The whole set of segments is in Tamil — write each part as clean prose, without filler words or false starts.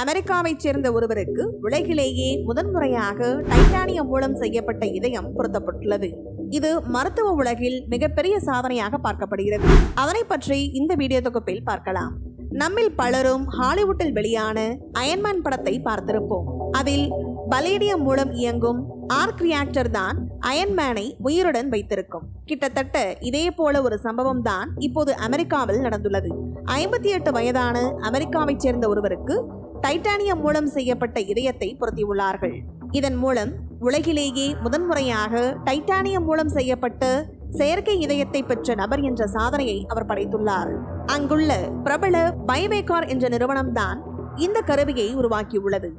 அமெரிக்காவைச் சேர்ந்த ஒருவருக்கு உலகிலேயே முதன்முறையாக டைட்டானியம் மூலம் செய்யப்பட்ட இதயம் பொருத்தப்பட்டுள்ளது. இது மருத்துவ உலகில் மிகப்பெரிய சாதனையாக பார்க்கப்படுகிறது. அதனை பற்றி இந்த வீடியோ தொகுப்பில் பார்க்கலாம். நம்மில் பலரும் ஹாலிவுட்டில் வெளியான அயன்மேன் படத்தை பார்த்திருப்போம். அதில் பலேடியம் மூலம் இயங்கும் ஆர்க் ரியாக்டர் தான் அயன்மேனை உயிருடன் வைத்திருக்கும். கிட்டத்தட்ட இதே போல ஒரு சம்பவம் தான் இப்போது அமெரிக்காவில் நடந்துள்ளது. 58 வயதான அமெரிக்காவைச் சேர்ந்த ஒருவருக்கு டைட்டானியம் மூலம் செய்யப்பட்ட இதயத்தை பொருத்தியுள்ளார்கள். இதன் மூலம் உலகிலேயே முதன்முறையாக டைட்டானியம் மூலம் செய்யப்பட்ட செயற்கை இதயத்தை பெற்ற நபர் என்ற சாதனையை அவர் படைத்துள்ளார். அங்குள்ள பிரபல BiVACOR என்ற நிறுவனம்தான் இந்த கருவியை உருவாக்கியுள்ளது.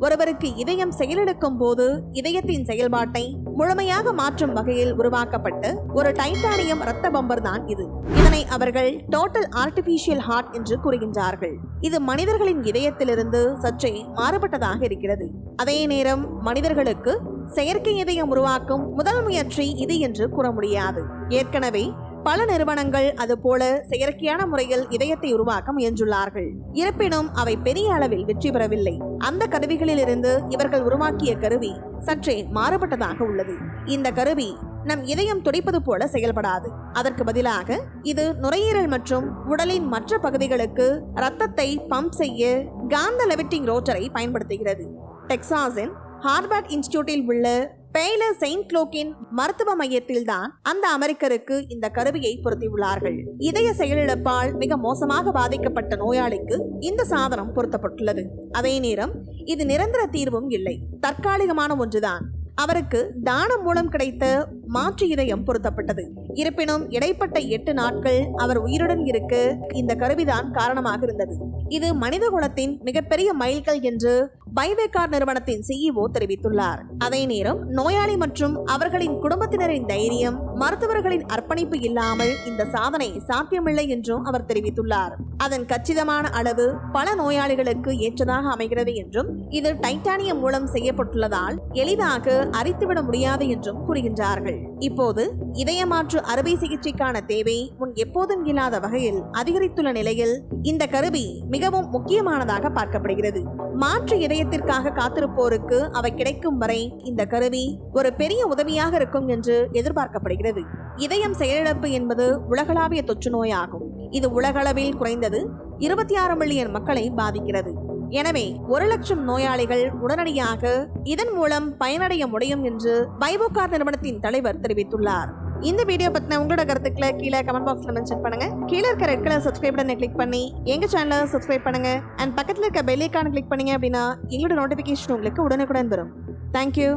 ஒருவருக்கு இதயம் செயலிழக்கும் போது இதயத்தின் செயல்பாட்டை முழுமையாக மாற்றும் வகையில் உருவாக்கப்பட்ட ஒரு டைட்டானியம் இரத்த பம்பர் தான் இது. இதனை அவர்கள் டோட்டல் ஆர்டிபிஷியல் ஹார்ட் என்று கூறுகின்றார்கள். இது மனிதர்களின் இதயத்திலிருந்து சற்றே மாறுபட்டதாக இருக்கிறது. அதே நேரம் மனிதர்களுக்கு செயற்கை இதயம் உருவாக்கும் முதல் முயற்சி இது என்று கூற முடியாது. ஏற்கனவே பல நிறுவனங்கள் அதுபோல செயற்கையான முறையில் இதயத்தை உருவாக்க முயன்றுள்ளார்கள். இருப்பினும் அவை பெரிய அளவில் வெற்றி பெறவில்லை. அந்த கருவிகளில் இருந்து இவர்கள் உருவாக்கிய கருவி சற்றே மாறுபட்டதாக உள்ளது. இந்த கருவி நம் இதயம் துடிப்பது போல செயல்படாது. அதற்கு பதிலாக இது நுரையீரல் மற்றும் உடலின் மற்ற பகுதிகளுக்கு இரத்தத்தை பம்ப் செய்ய காந்த லெவிட்டிங் ரோட்டரை பயன்படுத்துகிறது. டெக்சாஸின் ஹார்வர்ட் இன்ஸ்டிடியூட்டில் உள்ள பெய்லர் செயின்ட் க்ளோக்கின் மருத்துவ மையத்தில் தான் அந்த அமெரிக்கருக்கு இந்த கருவியை பொருத்தியுள்ளார்கள். இதய செயலிழப்பால் மிக மோசமாக பாதிக்கப்பட்ட நோயாளிக்கு இந்த சாதனம் பொருத்தப்பட்டுள்ளது. அதே நேரம் இது நிரந்தர தீர்வும் இல்லை, தற்காலிகமான ஒன்றுதான். அவருக்கு தானம் மூலம் கிடைத்த மாற்று இதயம் பொருத்தப்பட்டது. இருப்பினும் இடைப்பட்ட 8 நாட்கள் அவர் உயிருடன் இருக்க இந்த கருவிதான் காரணமாக இருந்தது. இது மனித குலத்தின் மிகப்பெரிய மைல்கல் என்று BiVACOR நிறுவனத்தின் CEO தெரிவித்துள்ளார். அதே நேரம் நோயாளி மற்றும் அவர்களின் குடும்பத்தினரின் தைரியம், மருத்துவர்களின் அர்ப்பணிப்பு இல்லாமல் இந்த சாதனை சாத்தியமில்லை என்றும் அவர் தெரிவித்துள்ளார். அதன் கச்சிதமான அளவு பல நோயாளிகளுக்கு ஏற்றதாக அமைகிறது என்றும் இது டைட்டானியம் மூலம் செய்யப்பட்டுள்ளதால் எளிதாக அரித்துவிட முடியாது என்றும் கூறுகின்றார்கள். இப்போது இதய மாற்று அறுவை சிகிச்சைக்கான தேவை முன் எப்போதும் இல்லாத வகையில் அதிகரித்துள்ள நிலையில் இந்த கருவி மிகவும் முக்கியமானதாக பார்க்கப்படுகிறது. மாற்று இதயத்திற்காக காத்திருப்போருக்கு அவை கிடைக்கும் வரை இந்த கருவி ஒரு பெரிய உதவியாக இருக்கும் என்று எதிர்பார்க்கப்படுகிறது. இதயம் செயலிழப்பு என்பது உலகளாவிய தொற்று நோயாகும். இது உலகளவில் குறைந்தது 26 மில்லியன் மக்களை பாதிக்கிறது. எனவே 1 லட்சம் நோயாளிகள் உடனடியாக இதன் மூலம் பயனடைய முடியும் என்று BiVACOR நிறுவனத்தின் தலைவர் தெரிவித்துள்ளார். இந்த வீடியோ பத்தின உங்களோட கருத்துக்களை கீழே கமெண்ட் பாக்ஸ்ல மென்ஷன் பண்ணுங்க. கீழே இருக்க ரெட் கலர் சப்ஸ்கிரைப் பட்டனை கிளிக் பண்ணி எங்க சேனலை சப்ஸ்கிரைப் பண்ணுங்க. அண்ட் பக்கத்துல இருக்க பெல் ஐகானை கிளிக் பண்ணீங்க அப்படின்னா எங்களோட நோட்டிபிகேஷன் உங்களுக்கு உடனுக்குடன் வரும். தேங்க்யூ.